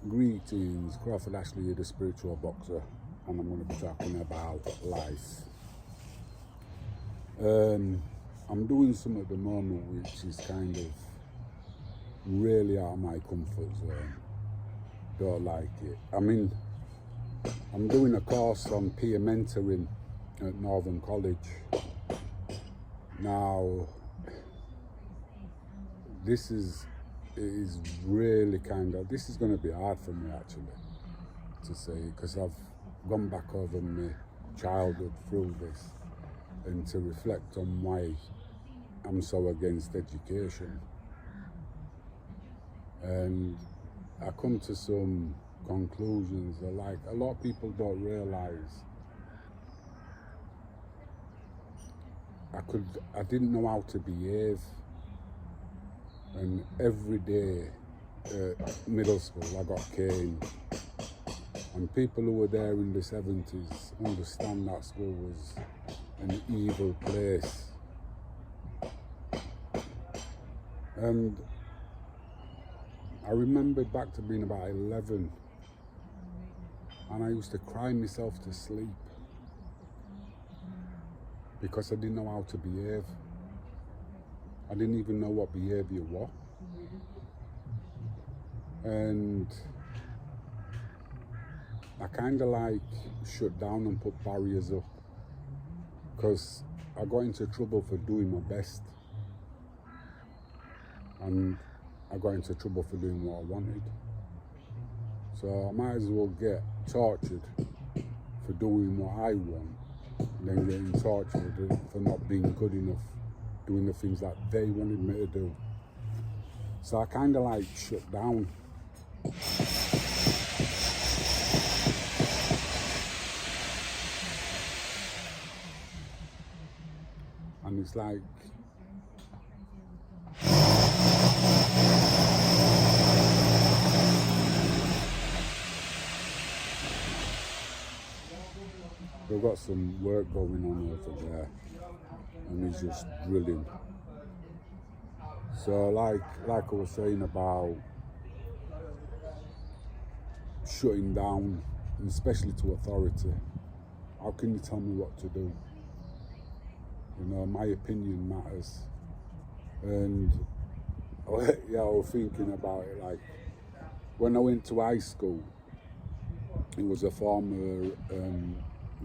Greetings, Crawford Ashley, the spiritual boxer, and I'm going to be talking about life. I'm doing something at the moment which is kind of really out of my comfort zone. Don't like it. I'm doing a course on peer mentoring at Northern College. Now, this is really this is going to be hard for me actually to say, because I've gone back over my childhood through this and to reflect on why I'm so against education. And I come to some conclusions that, like, a lot of people don't realize I didn't know how to behave. And every day at middle school I got caned, and people who were there in the 70s understand that school was an evil place. And I remembered back to being about 11, and I used to cry myself to sleep because I didn't know how to behave. I didn't even know what behavior was. And I kind of like shut down and put barriers up, because I got into trouble for doing my best. And I got into trouble for doing what I wanted. So I might as well get tortured for doing what I want than getting tortured for not being good enough, doing the things that they wanted me to do. So I kind of like shut down. And it's like, we've got some work going on over there, and it's just drilling. So like I was saying about shutting down, and especially to authority, how can you tell me what to do? You know, my opinion matters. And yeah, I was thinking about it, like when I went to high school, it was a former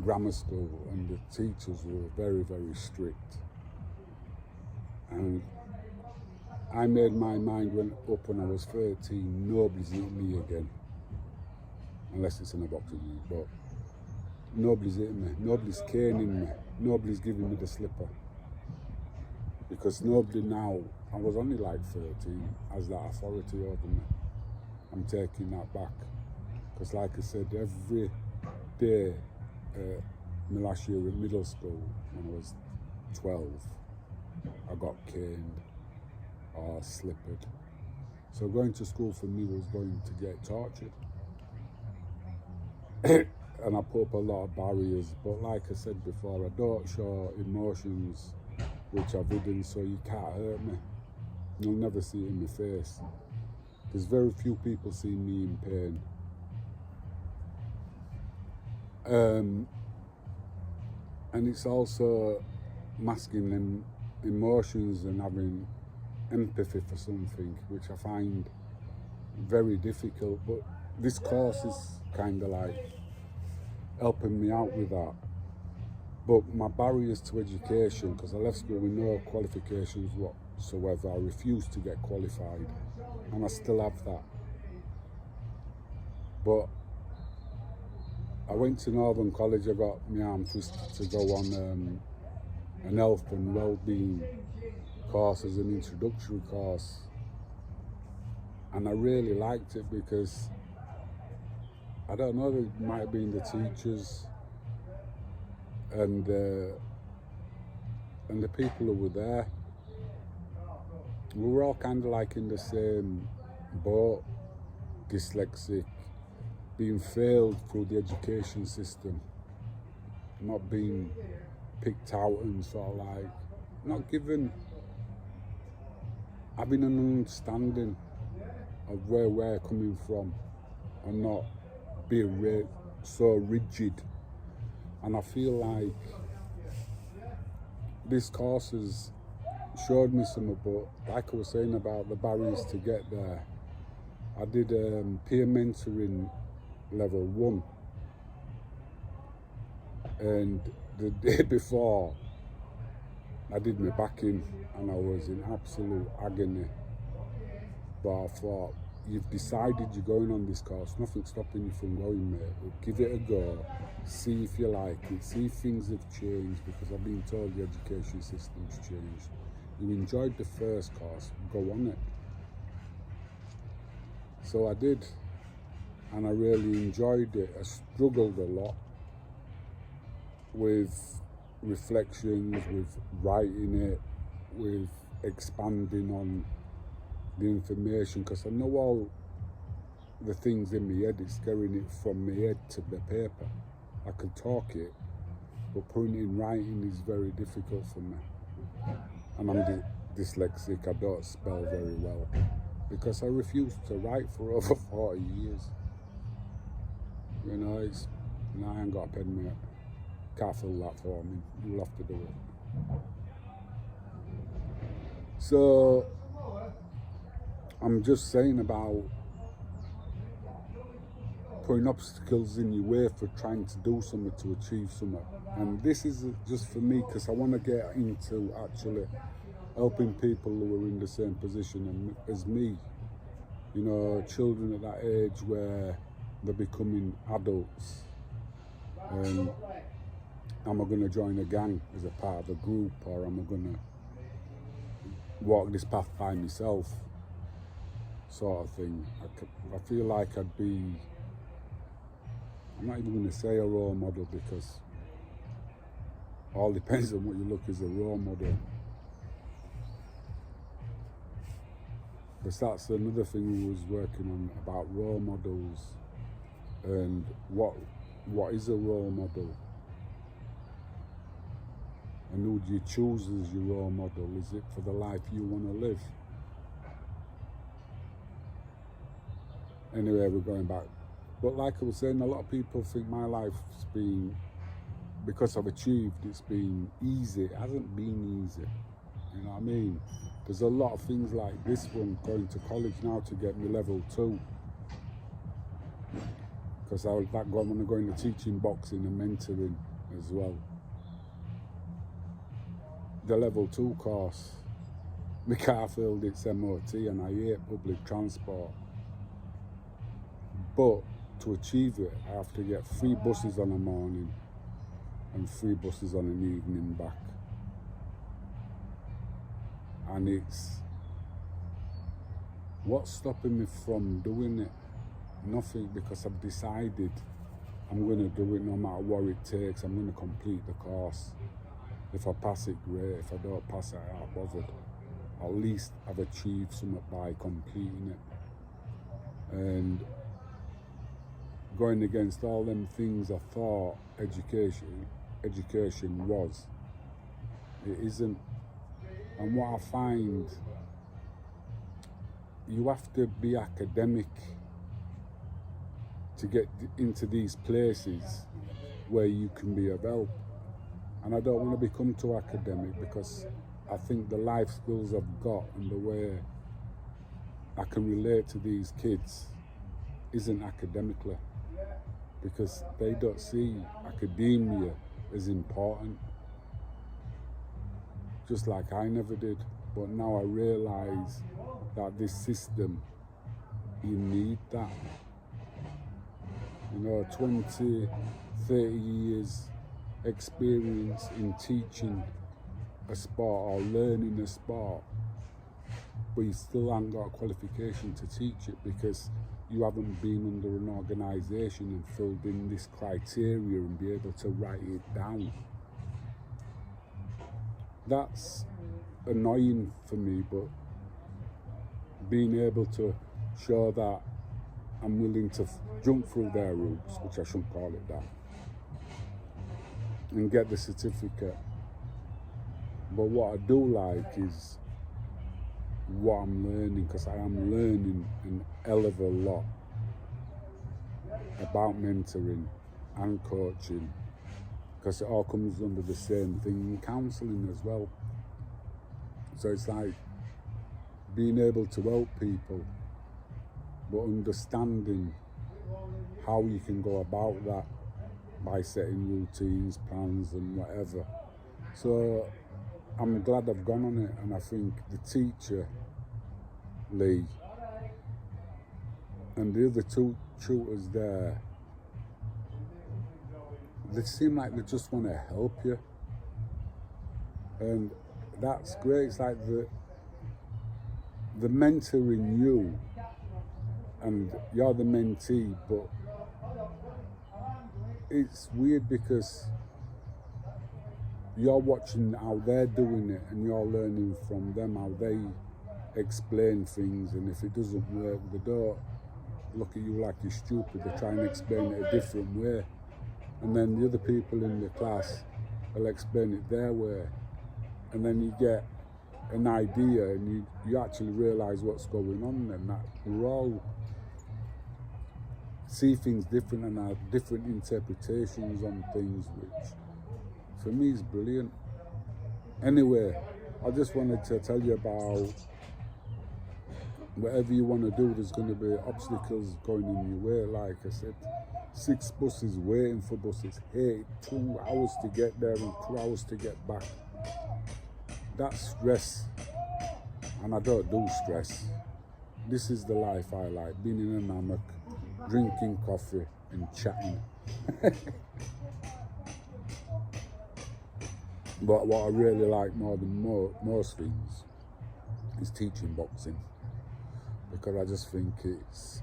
grammar school, and the teachers were very, very strict. And I made my mind up when I was 13, nobody's hitting me again, unless it's in a boxing ring, but nobody's hitting me, nobody's caning me, nobody's giving me the slipper. Because nobody now, I was only like 13, has that authority over me. I'm taking that back. Because like I said, every day, my last year in middle school, when I was 12, I got caned or slippered. So going to school for me was going to get tortured. And I put up a lot of barriers, but like I said before, I don't show emotions which I've hidden, so you can't hurt me. You'll never see it in my face. There's very few people see me in pain. And it's also masking them emotions and having empathy for something, which I find very difficult. But this course is kind of like helping me out with that. But my barriers to education, because I left school with no qualifications whatsoever, I refused to get qualified, and I still have that. But I went to Northern College, I got my arm twisted to go on an health and well-being course as an introductory course. And I really liked it because, I don't know, it might have been the teachers and the people who were there. We were all kind of like in the same boat, dyslexic, being failed through the education system, not being picked out and sort of like not given, having an understanding of where we're coming from and not be so rigid. And I feel like this course has showed me something, but like I was saying about the barriers to get there, I did peer mentoring level 1, and the day before I did my back in and I was in absolute agony. But I thought, you've decided you're going on this course, nothing's stopping you from going, mate. Give it a go, see if you like it, see if things have changed, because I've been told the education system's changed. You enjoyed the first course, go on it. So I did, and I really enjoyed it. I struggled a lot with reflections, with writing it, with expanding on the information, because I know all the things in my head, it's getting it from my head to the paper. I can talk it, but putting it in writing is very difficult for me. And I'm dyslexic, I don't spell very well, because I refused to write for over 40 years. You know, I ain't got a pen, mate. Can't fill that for me, you'll have to do it. So, I'm just saying about putting obstacles in your way for trying to do something, to achieve something. And this is just for me, because I want to get into actually helping people who are in the same position as me. You know, children at that age where they're becoming adults. And am I going to join a gang as a part of a group, or am I going to walk this path by myself, sort of thing. I feel like I'd be, I'm not even going to say a role model, because all depends on what you look as a role model. Because that's another thing we was working on, about role models and what is a role model. And who do you choose as your role model? Is it for the life you want to live? Anyway, we're going back. But like I was saying, a lot of people think my life's been, because I've achieved, it's been easy. It hasn't been easy. You know what I mean? There's a lot of things like this one, going to college now to get me level 2. Because I want to go into teaching boxing and mentoring as well. The level 2 course, my car failed its MOT and I hate public transport. But to achieve it, I have to get 3 buses on a morning and 3 buses on an evening back. And it's, what's stopping me from doing it? Nothing, because I've decided I'm going to do it no matter what it takes. I'm going to complete the course. If I pass it, great. If I don't pass it, I'm not bothered. At least I've achieved something by completing it. And going against all them things I thought education was, it isn't. And what I find, you have to be academic to get into these places where you can be of help. And I don't want to become too academic, because I think the life skills I've got and the way I can relate to these kids isn't academically, because they don't see academia as important, just like I never did. But now I realise that this system, you need that. You know, 20, 30 years experience in teaching a sport or learning a sport, but you still haven't got a qualification to teach it, because you haven't been under an organisation and filled in this criteria and be able to write it down. That's annoying for me, but being able to show that I'm willing to jump through their hoops, which I shouldn't call it that, and get the certificate. But what I do like is what I'm learning, because I am learning an hell of a lot. about mentoring and coaching, because it all comes under the same thing in counselling as well. So it's like being able to help people, but understanding how you can go about that by setting routines, plans and whatever. So I'm glad I've gone on it, and I think the teacher, Lee, and the other two tutors there, they seem like they just want to help you. And that's great. It's like the mentoring you, and you're the mentee, but it's weird because you're watching how they're doing it and you're learning from them how they explain things, and if it doesn't work, they don't look at you like you're stupid. They try and explain it a different way, and then the other people in the class will explain it their way, and then you get an idea and you actually realise what's going on, and that we're all see things different and have different interpretations on things, which for me is brilliant. Anyway, I just wanted to tell you about whatever you want to do, there's going to be obstacles going in your way. Like I said, 6 buses waiting for buses, 2 hours to get there and 2 hours to get back. That's stress, and I don't do stress. This is the life I like, being in a hammock, drinking coffee and chatting. But what I really like more than most things is teaching boxing, because I just think it's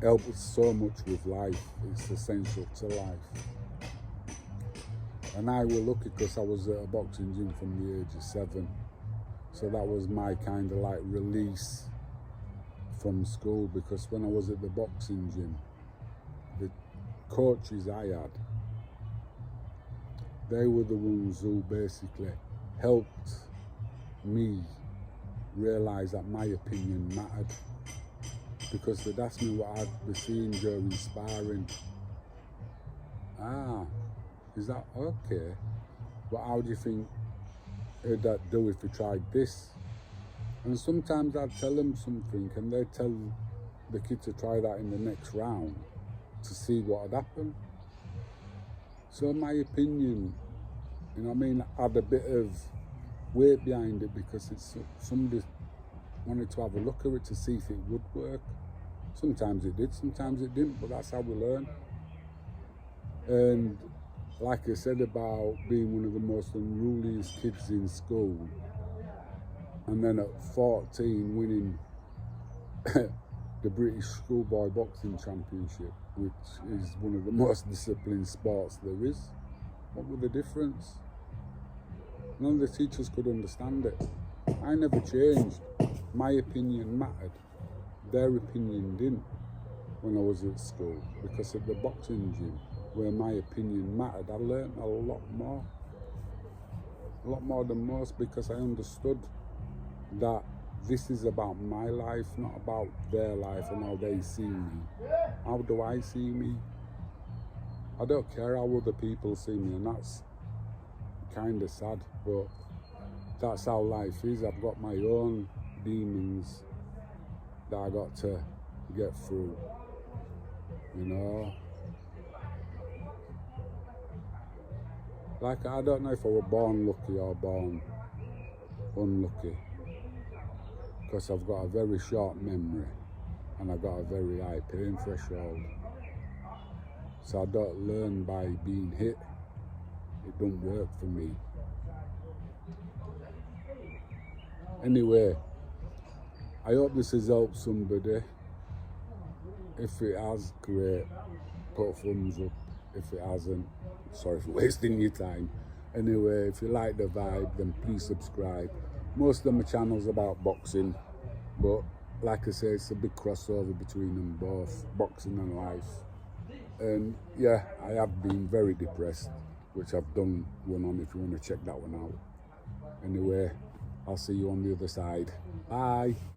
helps so much with life. It's essential to life. And I was lucky because I was at a boxing gym from the age of 7. So that was my kind of like release from school, because when I was at the boxing gym, the coaches I had, they were the ones who basically helped me realise that my opinion mattered, because they'd ask me what I'd be seeing during sparring. Is that okay? But how do you think it'd that do if we tried this? And sometimes I'd tell them something and they'd tell the kid to try that in the next round to see what had happened. So my opinion, you know what I mean, had a bit of weight behind it, because it's somebody wanted to have a look at it to see if it would work. Sometimes it did, sometimes it didn't, but that's how we learn. And like I said about being one of the most unruliest kids in school, and then at 14 winning the British Schoolboy Boxing Championship, which is one of the most disciplined sports there is. What was the difference? None of the teachers could understand it. I never changed. My opinion mattered. Their opinion didn't when I was at school, because at the boxing gym, where my opinion mattered, I learned a lot more than most, because I understood that this is about my life, not about their life and how they see me. How do I see me? I don't care how other people see me, and that's kind of sad, but that's how life is. I've got my own demons that I got to get through, you know. Like, I don't know if I was born lucky or born unlucky, because I've got a very short memory and I've got a very high pain threshold. So I don't learn by being hit. It don't work for me. Anyway, I hope this has helped somebody. If it has, great. Put a thumbs up. If it hasn't, sorry for wasting your time. Anyway, if you like the vibe, then please subscribe. Most of my channel's about boxing, but like I say, it's a big crossover between them both, boxing and life. And yeah, I have been very depressed, which I've done one on if you want to check that one out. Anyway, I'll see you on the other side. Bye.